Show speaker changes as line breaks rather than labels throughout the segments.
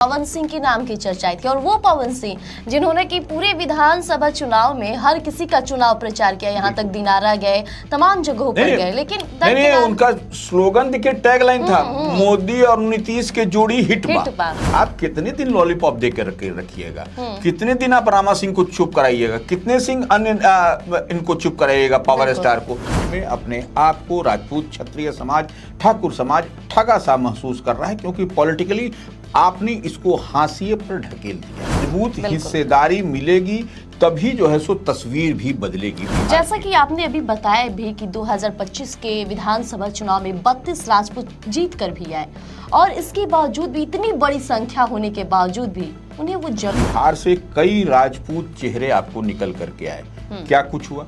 पवन सिंह के नाम की चर्चाएं थी और वो पवन सिंह जिन्होंने कि पूरे विधानसभा चुनाव में हर किसी का चुनाव प्रचार किया, यहाँ तक दिनारा गए, तमाम जगहों पर गए, लेकिन
नहीं, उनका स्लोगन देखिए, टैगलाइन था मोदी और नीतीश के जोड़ी हिट बा। आप कितने दिन लॉलीपॉप दे के रखिएगा, कितने दिन आप रामा सिंह को चुप कराइएगा, कितने सिंह अन्य इनको चुप कराइएगा पावर स्टार को। में अपने आप को राजपूत, क्षत्रिय समाज, ठाकुर समाज ठगा सा महसूस कर रहा है, क्योंकि पॉलिटिकली आपने इसको हाशिए पर ढकेल दिया। मजबूत हिस्सेदारी मिलेगी तभी जो है सो तस्वीर भी बदलेगी।
जैसा कि आपने अभी बताया भी कि 2025 के विधानसभा चुनाव में 32 राजपूत जीत कर भी आए और इसके बावजूद भी, इतनी बड़ी संख्या होने के बावजूद भी उन्हें वो
बिहार से कई राजपूत चेहरे आपको निकल करके आए। क्या कुछ हुआ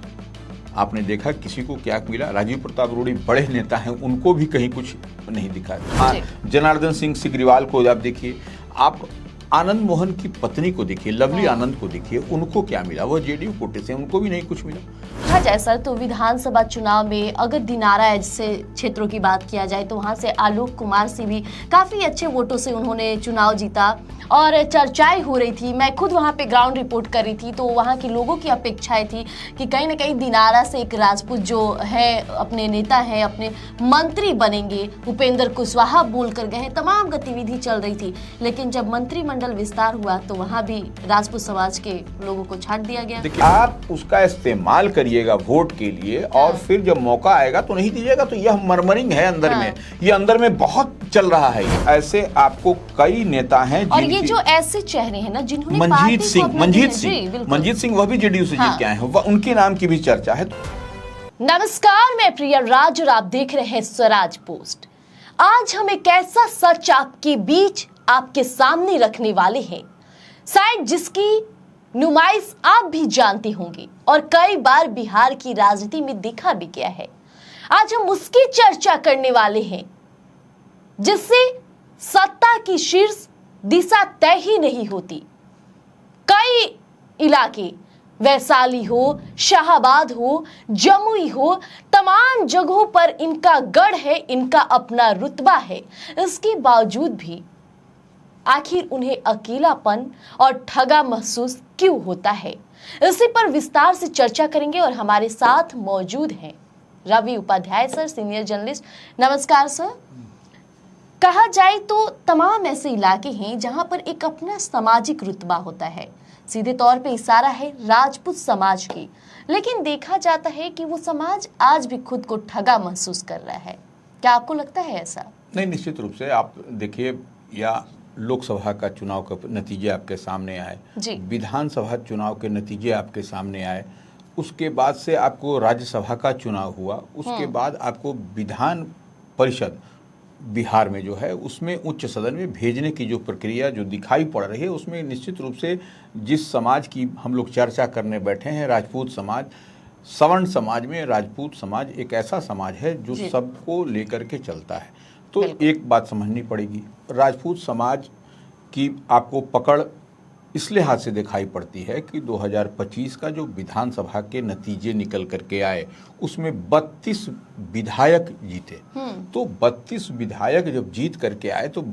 आपने देखा, किसी को क्या मिला? राजीव प्रताप रूडी बड़े नेता हैं, उनको भी कहीं कुछ नहीं दिखा। हाँ, जनार्दन सिंह सिग्रीवाल को आप देखिए, आप आनंद मोहन की पत्नी को देखिए, लवली आनंद को देखिए, उनको क्या मिला? वो जेडीयू कोटे से, उनको भी नहीं कुछ मिला।
कहा जाए सर तो विधानसभा चुनाव में अगर दिनारा जैसे क्षेत्रों की बात किया जाए तो वहां से आलोक कुमार से भी काफी अच्छे वोटों से उन्होंने चुनाव जीता और चर्चाएं हो रही थी। मैं खुद वहां पे ग्राउंड रिपोर्ट कर रही थी तो वहां के लोगों की अपेक्षाएं थी कि कहीं ना कहीं दिनारा से एक राजपूत जो है अपने नेता है, अपने मंत्री बनेंगे। उपेंद्र कुशवाहा बोलकर गए, तमाम गतिविधि चल रही थी, लेकिन जब मंत्रिमंडल विस्तार हुआ तो वहां भी राजपूत समाज के लोगों को छांट दिया गया।
देखिए, आप उसका इस्तेमाल करिएगा वोट के लिए और फिर जब मौका आएगा तो नहीं दीजिएगा, तो यह मरमरिंग है अंदर में, ये अंदर में बहुत चल रहा है। ऐसे आपको कई नेता हैं
और ये जो ऐसे चेहरे हैं ना जिन्होंने
मंजीत सिंह वह भी जेडीयू से जीत के आए हैं, उनके नाम की भी चर्चा है।
नमस्कार, मैं प्रिया राज और आप देख रहे हैं स्वराज पोस्ट। आज हम एक ऐसा सच आपके बीच, आपके सामने रखने वाले हैं, शायद जिसकी नुमाइश आप भी जानते होंगे और कई बार बिहार की राजनीति में देखा भी गया है। आज हम उसकी चर्चा करने वाले हैं जिससे सत्ता की शीर्ष दिशा तय ही नहीं होती। कई इलाके, वैशाली हो, शाहाबाद हो, जमुई हो, तमाम जगहों पर इनका गढ़ है, इनका अपना रुतबा है। इसके बावजूद भी आखिर उन्हें अकेलापन और ठगा महसूस क्यों होता है, इसी पर विस्तार से चर्चा करेंगे और हमारे साथ मौजूद हैं Ravi Upadhyay sir, senior journalist. नमस्कार सर। कहा जाए तो तमाम ऐसे इलाके हैं जहां पर एक अपना सामाजिक रुतबा होता है, सीधे तौर पे इशारा है राजपूत समाज की, लेकिन देखा जाता है कि वो समाज आज भी खुद को ठगा महसूस कर रहा है। क्या आपको लगता है ऐसा?
नहीं, निश्चित रूप से। आप देखिए, या लोकसभा का चुनाव का नतीजे आपके सामने आए, विधानसभा चुनाव के नतीजे आपके सामने आए, उसके बाद से आपको राज्यसभा का चुनाव हुआ, उसके बाद आपको विधान परिषद बिहार में जो है उसमें उच्च सदन में भेजने की जो प्रक्रिया जो दिखाई पड़ रही है, उसमें निश्चित रूप से जिस समाज की हम लोग चर्चा करने बैठे हैं, राजपूत समाज, सवर्ण समाज में राजपूत समाज एक ऐसा समाज है जो सबको लेकर के चलता है। तो एक बात समझनी पड़ेगी, राजपूत समाज की आपको पकड़ इस लिहाज से दिखाई पड़ती है कि 2025 का जो विधानसभा के नतीजे निकल करके आए उसमें 32 विधायक जीते। तो 32 विधायक जब जीत करके आए तो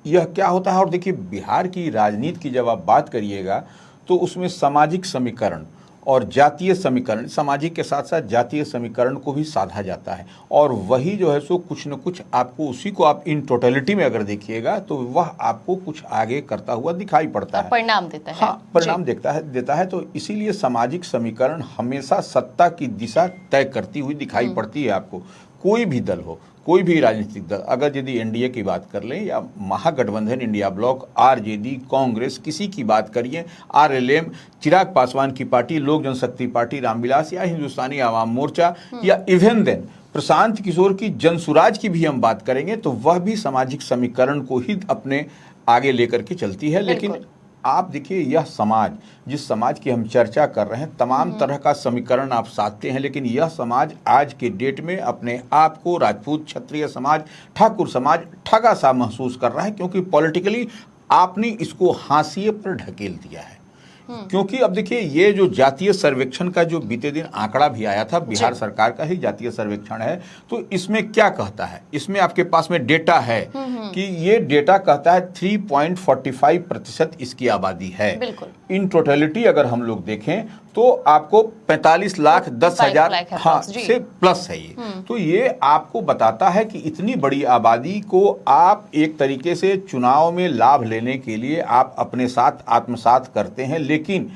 यह क्या होता है? और देखिए, बिहार की राजनीति की जब आप बात करिएगा तो उसमें सामाजिक समीकरण और जातीय समीकरण, सामाजिक के साथ साथ जातीय समीकरण को भी साधा जाता है, और वही जो है सो कुछ न कुछ आपको, उसी को आप इन टोटलिटी में अगर देखिएगा तो वह आपको कुछ आगे करता हुआ दिखाई पड़ता है,
परिणाम देता है।
हाँ, परिणाम देता है। तो इसीलिए सामाजिक समीकरण हमेशा सत्ता की दिशा तय करती हुई दिखाई पड़ती है आपको। कोई भी दल हो, कोई भी राजनीतिक दल, अगर यदि एनडीए की बात कर लें या महागठबंधन, इंडिया ब्लॉक, आरजेडी, कांग्रेस, किसी की बात करिए, आरएलएम, चिराग पासवान की पार्टी, लोक जनशक्ति पार्टी, रामविलास, या हिंदुस्तानी आवाम मोर्चा, या इवन देन प्रशांत किशोर की जनसुराज की भी हम बात करेंगे तो वह भी सामाजिक समीकरण को ही अपने आगे लेकर के चलती है। लेकिन आप देखिए, यह समाज, जिस समाज की हम चर्चा कर रहे हैं, तमाम तरह का समीकरण आप साधते हैं, लेकिन यह समाज आज के डेट में अपने आप को राजपूत, क्षत्रिय समाज, ठाकुर समाज ठगा सा महसूस कर रहा है, क्योंकि पॉलिटिकली आपने इसको हाशिए पर ढकेल दिया है। क्योंकि अब देखिए ये जो जातीय सर्वेक्षण का जो बीते दिन आंकड़ा भी आया था, बिहार सरकार का ही जातीय सर्वेक्षण है, तो इसमें क्या कहता है, इसमें आपके पास में डेटा है कि ये डेटा कहता है 3.45% इसकी आबादी है। इन टोटलिटी अगर हम लोग देखें तो आपको 45,10,000 हाँ से प्लस है ये। तो ये आपको बताता है कि इतनी बड़ी आबादी को आप एक तरीके से चुनाव में लाभ लेने के लिए आप अपने साथ आत्मसात करते हैं, लेकिन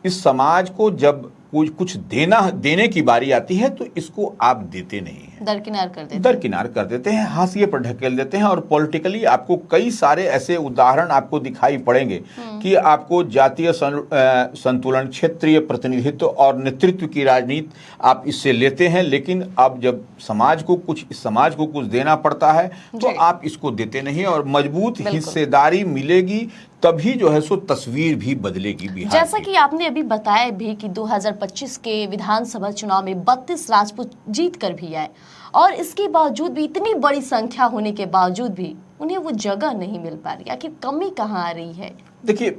इस समाज को जब कुछ देने की बारी आती है तो इसको आप देते नहीं हैं, दरकिनार कर देते हैं, हाशिए पर ढकेल देते हैं। और पॉलिटिकली आपको कई सारे ऐसे उदाहरण आपको दिखाई पड़ेंगे कि आपको जातीय संतुलन, क्षेत्रीय प्रतिनिधित्व और नेतृत्व की राजनीति आप इससे लेते हैं, लेकिन अब जब समाज को कुछ देना पड़ता है तो आप इसको देते नहीं और मजबूत हिस्सेदारी मिलेगी तभी जो है सो तस्वीर भी बदलेगी बिहार।
जैसा कि आपने अभी बताया भी कि 2025 के विधानसभा चुनाव में 32 राजपूत जीत कर भी आए और इसके बावजूद भी, इतनी बड़ी संख्या होने के बावजूद भी उन्हें वो जगह नहीं मिल पा रही। आखिर कमी कहाँ आ रही है?
देखिए,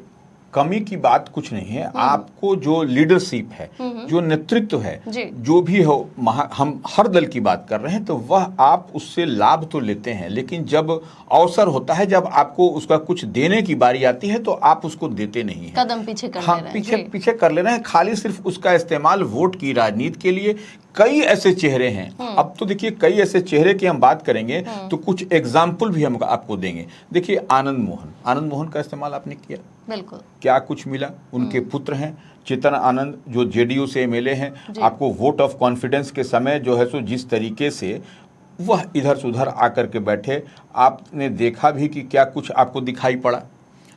कमी की बात कुछ नहीं है, आपको जो लीडरशिप है, जो नेतृत्व है, जो भी हो, हम हर दल की बात कर रहे हैं, तो वह आप उससे लाभ तो लेते हैं, लेकिन जब अवसर होता है, जब आपको उसका कुछ देने की बारी आती है तो आप उसको देते नहीं हैं,
कदम पीछे कर ले रहे हैं।
पीछे कर ले रहे हैं, खाली सिर्फ उसका इस्तेमाल वोट की राजनीति के लिए। कई ऐसे चेहरे हैं, अब तो देखिए कई ऐसे चेहरे की हम बात करेंगे तो कुछ एग्जाम्पल भी हम आपको देंगे। देखिए आनंद मोहन का इस्तेमाल आपने किया,
बिल्कुल, क्या
कुछ मिला? उनके पुत्र हैं चेतन आनंद, जो जेडीयू से एमएलए हैं। आपको वोट ऑफ कॉन्फिडेंस के समय जो है सो जिस तरीके से वह इधर से उधर आकर के बैठे, आपने देखा भी कि क्या कुछ आपको दिखाई पड़ा।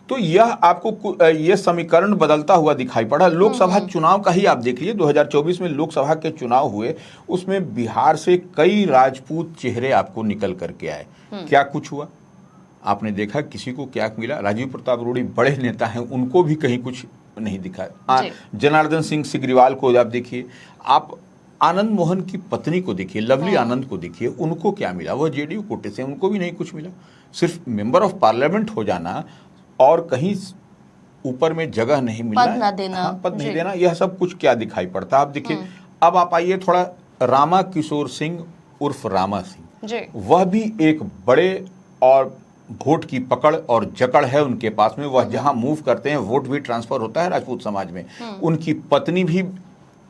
तो यह आपको यह समीकरण बदलता हुआ दिखाई पड़ा। लोकसभा चुनाव का ही आप देख लीजिए, 2024 में लोकसभा के चुनाव हुए, उसमें बिहार से कई राजपूत चेहरे आपको निकल करके आए। क्या कुछ हुआ आपने देखा? किसी को क्या मिला? राजीव प्रताप रूडी बड़े नेता हैं, उनको भी कहीं कुछ नहीं दिखा। जनार्दन सिंह सिग्रीवाल को आप देखिए, आप आनंद मोहन की पत्नी को देखिए, लवली आनंद को देखिए, उनको क्या मिला? वह जेडीयू कोटे से, उनको भी नहीं कुछ मिला। सिर्फ मेंबर ऑफ पार्लियामेंट हो जाना और कहीं ऊपर में जगह नहीं मिलना,
पद नहीं देना,
यह सब कुछ क्या दिखाई पड़ता? आप देखिए, अब आप आइए थोड़ा रामा किशोर सिंह उर्फ रामा सिंह, वह भी एक बड़े और वोट की पकड़ और जकड़ है उनके पास में। वह जहां मूव करते हैं वोट भी ट्रांसफर होता है राजपूत समाज में। उनकी पत्नी भी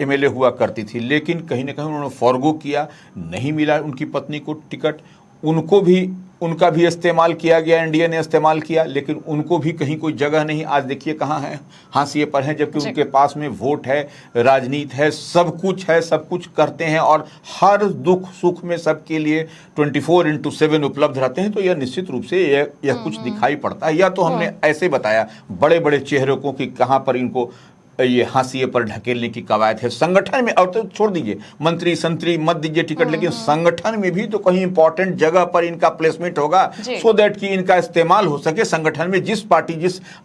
एमएलए हुआ करती थी, लेकिन कहीं ना कहीं उन्होंने फॉरगो किया, नहीं मिला उनकी पत्नी को टिकट। उनका भी इस्तेमाल किया गया, एनडीए ने इस्तेमाल किया, लेकिन उनको भी कहीं कोई जगह नहीं। आज देखिए कहाँ है, हाशिए पर है, जबकि उनके पास में वोट है, राजनीति है, सब कुछ करते हैं और हर दुख सुख में सबके लिए 24/7 उपलब्ध रहते हैं। तो यह निश्चित रूप से यह कुछ दिखाई पड़ता है। या तो हमने ऐसे बताया बड़े बड़े चेहरों को कि कहाँ पर इनको ये हाशिए पर ढकेलने की कवायद है संगठन में। और तो छोड़ दीजिए मंत्री संतरी मत दीजिए टिकट, लेकिन संगठन में भी तो कहीं इंपॉर्टेंट जगह पर इनका प्लेसमेंट होगा, सो दैट कि इनका इस्तेमाल हो सके संगठन में।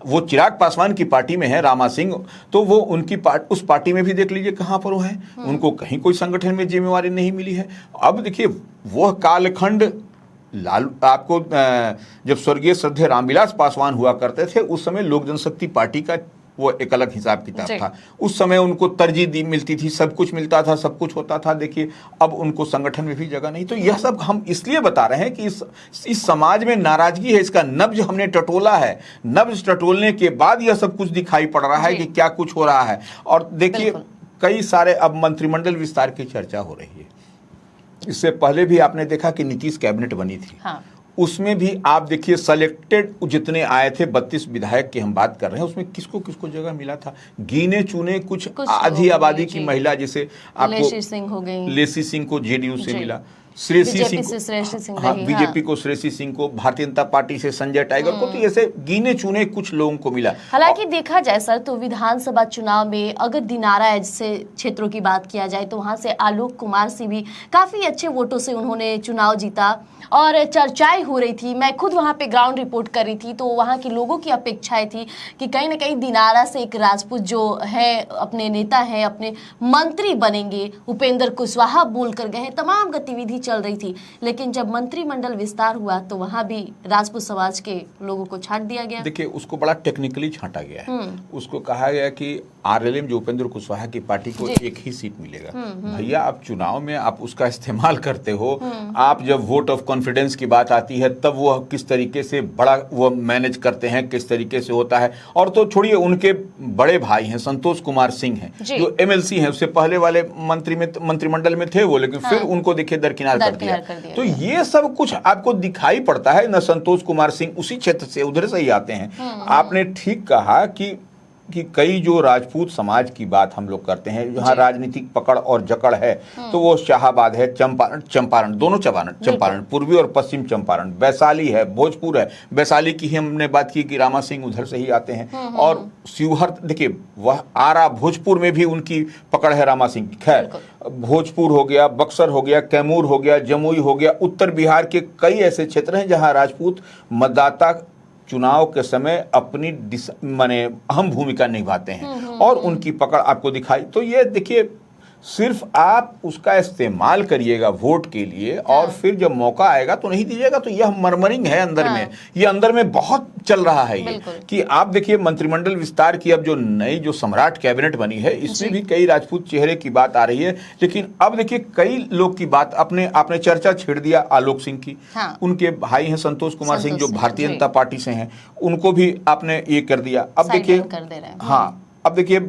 वो चिराग पासवान की पार्टी में है रामा सिंह, तो वो उस पार्टी में भी देख लीजिए कहां पर वो है, उनको कहीं कोई संगठन में जिम्मेवारी नहीं मिली है। अब देखिए वह कालखंड आपको जब स्वर्गीय श्रद्धेय रामविलास पासवान हुआ करते थे, उस समय लोक जनशक्ति पार्टी का वो एक अलग हिसाब किताब था। उस समय उनको तरजीह मिलती थी, सब कुछ मिलता था, सब कुछ होता था। देखिए अब उनको संगठन में भी जगह नहीं। तो यह सब हम इसलिए बता रहे हैं कि इस समाज में नाराजगी है, इसका नब्ज हमने टटोला है। नब्ज टटोलने के बाद यह सब कुछ दिखाई पड़ रहा है कि क्या कुछ हो रहा है। और देखिए कई सारे अब मंत्रिमंडल विस्तार की चर्चा हो रही है। इससे पहले भी आपने देखा कि नीतीश कैबिनेट बनी थी, उसमें भी आप देखिए सेलेक्टेड जितने आए थे 32 विधायक की हम बात कर रहे हैं, उसमें किसको किसको जगह मिला था? गिने चुने कुछ आधी आबादी की महिला, जैसे आपको लेसी सिंह को जेडीयू से मिला, श्रेयसी सिंह, हाँ बीजेपी को श्रेयसी सिंह को, भारतीय जनता पार्टी से संजय टाइगर को, तो ऐसे गिने चुने कुछ लोगों को मिला।
हालांकि देखा जाए सर तो विधानसभा चुनाव में अगर दिनारा जैसे क्षेत्रों की बात किया जाए तो वहां से आलोक कुमार सिंह भी काफी अच्छे वोटों से उन्होंने चुनाव जीता और चर्चाएं हो रही थी। मैं खुद वहां पे ग्राउंड रिपोर्ट कर रही थी, तो वहां के लोगों की अपेक्षाएं थी कि कहीं ना कहीं दिनारा से एक राजपूत जो है अपने नेता है, अपने मंत्री बनेंगे। उपेंद्र कुशवाहा बोल कर गए हैं, तमाम गतिविधि चल रही थी, लेकिन जब मंत्रिमंडल विस्तार हुआ तो वहां भी राजपूत समाज के लोगों को छांट दिया गया।
देखिए, उसको बड़ा टेक्निकली छांटा गया है। उसको कहा गया कि आरएलएम जो उपेंद्र कुशवाहा की पार्टी को एक ही सीट मिलेगा। भैया, आप चुनाव में आप उसका इस्तेमाल करते हो, आप जब वोट ऑफ कॉन्फिडेंस की बात आती है तब वो किस तरीके से बड़ा वो मैनेज करते हैं, किस तरीके से होता है। और तो छोड़िए, उनके बड़े भाई हैं संतोष कुमार सिंह हैं जो एमएलसी हैं, उससे पहले वाले मंत्रिमंडल में थे वो, लेकिन फिर उनको देखिए दरकिनार कर दिया। तो ये सब कुछ आपको दिखाई पड़ता है न। संतोष कुमार सिंह उसी क्षेत्र से, उधर से ही आते हैं। आपने ठीक कहा कि कई जो राजपूत समाज की बात हम लोग करते हैं, जहाँ राजनीतिक पकड़ और जकड़ है, तो वो शाहाबाद है, चंपारण दोनों चंपारण पूर्वी और पश्चिम चंपारण, वैशाली है, भोजपुर है। वैशाली की ही हमने बात की कि रामा सिंह उधर से ही आते हैं। और शिवहर, देखिए, वह आरा भोजपुर में भी उनकी पकड़ है रामा सिंह की। खैर, भोजपुर हो गया, बक्सर हो गया, कैमूर हो गया, जमुई हो गया, उत्तर बिहार के कई ऐसे क्षेत्र हैं जहाँ राजपूत मतदाता चुनाव के समय अपनी माने अहम भूमिका निभाते हैं और उनकी पकड़ आपको दिखाई। तो ये देखिए, सिर्फ आप उसका इस्तेमाल करिएगा वोट के लिए और फिर जब मौका आएगा तो नहीं दीजिएगा, तो यह मरमरिंग है अंदर में। ये अंदर में बहुत चल रहा है ये कि आप देखिए, मंत्रिमंडल विस्तार की अब जो नई जो सम्राट कैबिनेट बनी है, इसमें भी कई राजपूत चेहरे की बात आ रही है। लेकिन अब देखिए, कई लोग की बात आपने चर्चा छेड़ दिया आलोक सिंह की। उनके भाई हैं संतोष कुमार सिंह जो भारतीय जनता पार्टी से हैं, उनको भी आपने ये कर दिया। अब देखिए, अब देखिए,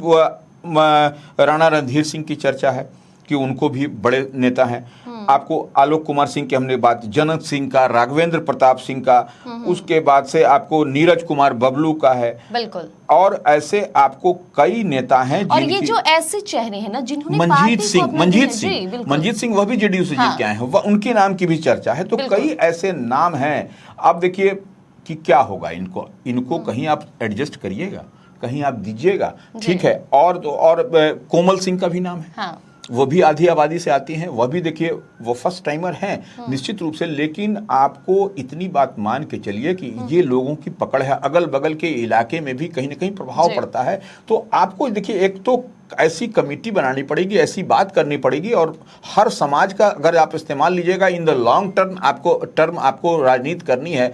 राणा रणधीर सिंह की चर्चा है कि उनको भी बड़े नेता हैं। आपको आलोक कुमार सिंह की हमने बात, जनक सिंह का, राघवेंद्र प्रताप सिंह का, उसके बाद से आपको नीरज कुमार बबलू का है। बिल्कुल। और ऐसे आपको कई नेता हैं।
और ये जो ऐसे चेहरे हैं ना जिन्होंने
मंजीत सिंह वह भी जेडीयू से जीत के आए हैं, उनके नाम की भी चर्चा है। तो कई ऐसे नाम हैं। अब देखिए कि क्या होगा, इनको कहीं आप एडजस्ट करिएगा, कहीं आप दीजिएगा, ठीक है। और कोमल सिंह का भी नाम है। वो भी आधी आबादी से आती हैं, वह भी देखिए वो फर्स्ट टाइमर हैं निश्चित रूप से। लेकिन आपको इतनी बात मान के चलिए कि ये लोगों की पकड़ है, अगल बगल के इलाके में भी कहीं ना कहीं प्रभाव पड़ता है। तो आपको देखिए, एक तो ऐसी कमेटी बनानी पड़ेगी, ऐसी बात करनी पड़ेगी, और हर समाज का अगर आप इस्तेमाल लीजिएगा इन द लॉन्ग टर्म आपको राजनीति करनी है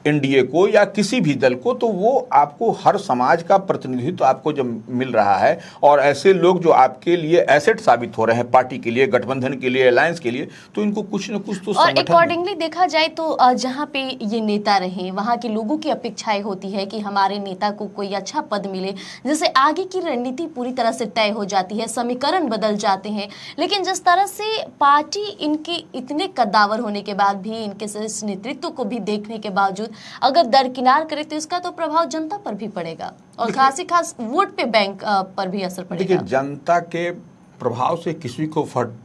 एनडीए को या किसी भी दल को, तो वो आपको हर समाज का प्रतिनिधित्व आपको जब मिल रहा है और ऐसे लोग जो आपके लिए एसेट साबित हो रहे हैं पार्टी के लिए, गठबंधन के लिए, अलायंस के लिए, तो इनको कुछ न कुछ तो
और अकॉर्डिंगली देखा जाए तो जहाँ पे ये नेता रहे वहाँ के लोगों की अपेक्षाएं होती है कि हमारे नेता को कोई अच्छा पद मिले, जिससे आगे की रणनीति पूरी तरह से तय हो जाती है, समीकरण बदल जाते हैं। लेकिन जिस तरह से पार्टी इनके इतने कद्दावर होने के बाद भी, इनके इस नेतृत्व को भी देखने के बावजूद अगर दरकिनार करे तो इसका तो प्रभाव जनता पर भी पड़ेगा और खास वोट पे बैंक पर भी असर पड़ेगा।
देखिए, जनता के प्रभाव से किसी को फर्क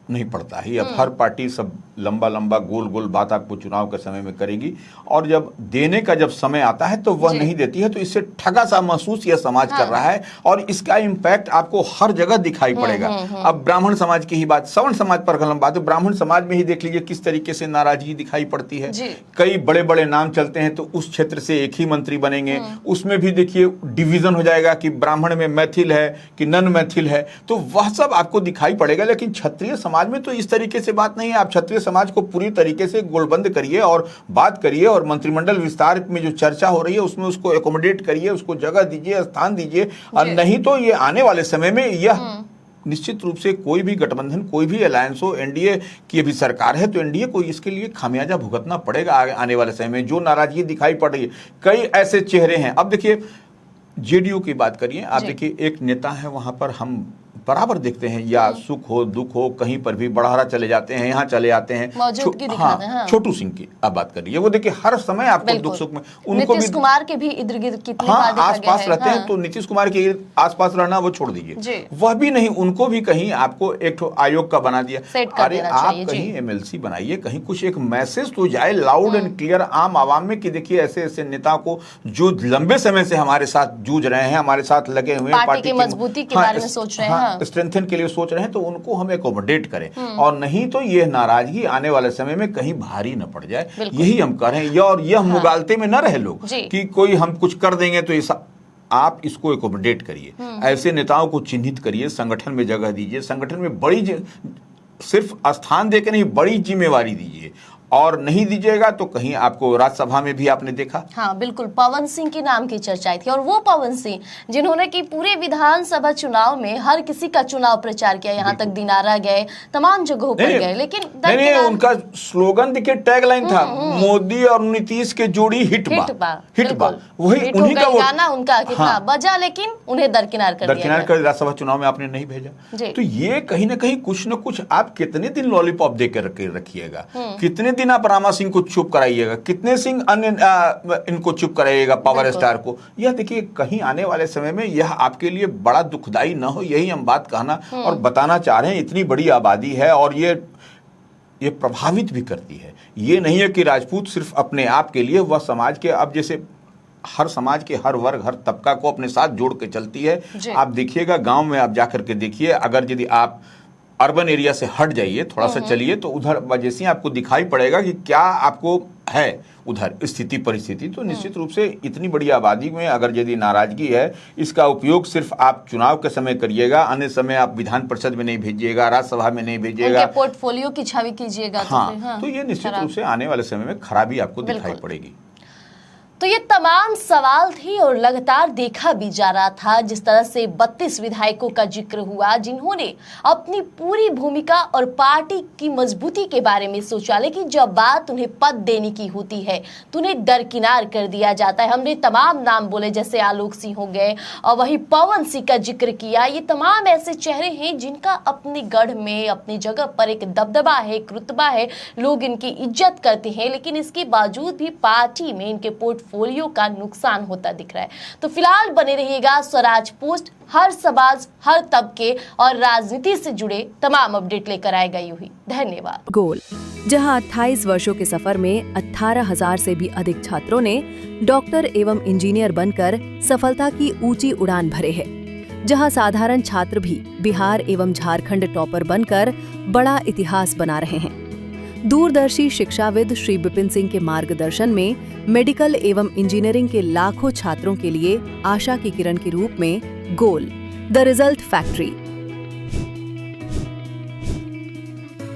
नहीं पड़ता है। अब हर पार्टी सब लंबा गोल बात आपको चुनाव के समय में करेगी, और जब देने का जब समय आता है तो वह नहीं देती है। तो इससे ठगा सा महसूस यह समाज कर रहा है और इसका इम्पैक्ट आपको हर जगह दिखाई पड़ेगा। अब ब्राह्मण समाज की ही बात, सवर्ण समाज पर अगर हम बात है, ब्राह्मण समाज में ही देख लीजिए किस तरीके से नाराजगी दिखाई पड़ती है। कई बड़े बड़े नाम चलते हैं तो उस क्षेत्र से एक ही मंत्री बनेंगे, उसमें भी देखिए डिवीजन हो जाएगा कि ब्राह्मण में मैथिल है कि नन मैथिल है, तो वह सब आपको दिखाई पड़ेगा। लेकिन क्षत्रिय समाज में तो इस तरीके से बात नहीं है। आप क्षत्रिय समाज को पूरी तरीके से गोलबंद करिए और बात करिए, और मंत्रिमंडल विस्तार में जो चर्चा हो रही है उसमें उसको एकोमोडेट करिए, उसको जगह दीजिए, स्थान दीजिए। और नहीं तो ये आने वाले समय में यह निश्चित रूप से कोई भी गठबंधन, कोई भी अलायंस हो, एनडीए की अभी सरकार है तो एनडीए को इसके लिए खामियाजा भुगतना पड़ेगा आने वाले समय में। जो नाराजगी दिखाई पड़ रही है, कई ऐसे चेहरे हैं। अब देखिए, जेडीयू की बात करिए, आप देखिए एक नेता है वहां पर, हम बराबर देखते हैं, या सुख हो दुख हो कहीं पर भी बढ़ारा चले जाते हैं, यहाँ चले आते हैं। छोटू सिंह की आप बात करिए, वो देखिए हर समय आपको दुख सुख में उनको
नीतीश कुमार के भी इर्द गिर्द कितने
आसपास रहते हैं। तो नीतीश कुमार के आसपास रहना वो छोड़ दीजिए, वह भी नहीं, उनको भी कहीं आपको एक आयोग का बना दिया। अरे आप कहीं एमएलसी बनाइए, कहीं कुछ एक मैसेज तो जाए लाउड एंड क्लियर आम आवाम में कि देखिए ऐसे ऐसे नेताओं को जो लंबे समय से हमारे साथ जूझ रहे हैं, हमारे साथ लगे हुए हैं, पार्टी की मजबूती के बारे में सोच रहे हैं, स्ट्रेंथन के लिए सोच रहे हैं, तो उनको हम एकोमोडेट करें। और नहीं तो ये नाराजगी आने वाले समय में कहीं भारी न पड़ जाए, यही हम कर रहे हैं। और यह मुगालते में न रहे लोग कि कोई हम कुछ कर देंगे तो ऐसा, आप इसको एकोमोडेट करिए, ऐसे नेताओं को चिन्हित करिए, संगठन में जगह दीजिए, संगठन में बड़ी सिर्फ स्थान देकर नहीं, बड़ी जिम्मेवारी दीजिए, और नहीं दीजिएगा तो कहीं आपको राज्यसभा में भी आपने देखा।
हाँ बिल्कुल, पवन सिंह के नाम की चर्चाएं थी, और वो पवन सिंह जिन्होंने कि पूरे विधानसभा चुनाव में हर किसी का चुनाव प्रचार किया, यहाँ तक दिनारा गए, तमाम जगहों पर गए, लेकिन
नहीं, उनका स्लोगन देखिए, टैगलाइन था, मोदी और नीतीश के जोड़ी हिट बा, वही उन्हीं का
गाना उनका कितना बजा, लेकिन उन्हें दरकिनार कर
राज्यसभा चुनाव में आपने नहीं भेजा। तो ये कहीं ना कहीं कुछ न कुछ आप कितने दिन लॉलीपॉप देकर रखिएगा, कितने दिन आप रामा सिंह को चुप कराइएगा, कितने सिंह अन्य इनको चुप कराइएगा, पावर स्टार को। यह देखिए कहीं आने वाले समय में यह आपके लिए बड़ा दुखदाई न हो, यही हम बात कहना और बताना चाह रहे हैं। इतनी बड़ी आबादी है और ये प्रभावित भी करती है। ये नहीं है कि राजपूत सिर्फ अपने आप के लिए, वह समाज के, अब जैसे हर समाज के हर वर्ग हर तबका को अपने साथ जोड़ के चलती है। आप देखिएगा गांव में आप जाकर के देखिए, अगर यदि आप अर्बन एरिया से हट जाइए, थोड़ा सा चलिए, तो उधर जैसे आपको दिखाई पड़ेगा कि क्या आपको है उधर स्थिति परिस्थिति। तो निश्चित रूप से इतनी बड़ी आबादी में अगर यदि नाराजगी है, इसका उपयोग सिर्फ आप चुनाव के समय करिएगा, अन्य समय आप विधान परिषद में नहीं भेजिएगा, राज्यसभा में नहीं भेजिएगा,
पोर्टफोलियो की छवि कीजिएगा।
तो ये निश्चित रूप से आने वाले समय में खराबी आपको दिखाई पड़ेगी।
तो ये तमाम सवाल थे और लगातार देखा भी जा रहा था जिस तरह से 32 विधायकों का जिक्र हुआ जिन्होंने अपनी पूरी भूमिका और पार्टी की मजबूती के बारे में सोचा, लेकिन जब बात उन्हें पद देने की होती है तो उन्हें दरकिनार कर दिया जाता है। हमने तमाम नाम बोले, जैसे आलोक सिंह हो गए और वही पवन सिंह का जिक्र किया। ये तमाम ऐसे चेहरे हैं जिनका अपने गढ़ में अपनी जगह पर एक दबदबा है, एक रुतबा है, लोग इनकी इज्जत करते हैं, लेकिन इसके बावजूद भी पार्टी में इनके पोर्टफोलियो का नुकसान होता दिख रहा है। तो फिलहाल बने रहिएगा स्वराज पोस्ट, हर समाज, हर तबके और राजनीति से जुड़े तमाम अपडेट लेकर आएगा यूही। धन्यवाद।
गोल, जहां 28 वर्षों के सफर में 18,000 से भी अधिक छात्रों ने डॉक्टर एवं इंजीनियर बनकर सफलता की ऊंची उड़ान भरे है, जहां साधारण छात्र भी बिहार एवं झारखंड टॉपर बनकर बड़ा इतिहास बना रहे हैं। दूरदर्शी शिक्षाविद श्री विपिन सिंह के मार्गदर्शन में मेडिकल एवं इंजीनियरिंग के लाखों छात्रों के लिए आशा की किरण के रूप में गोल, द रिजल्ट फैक्ट्री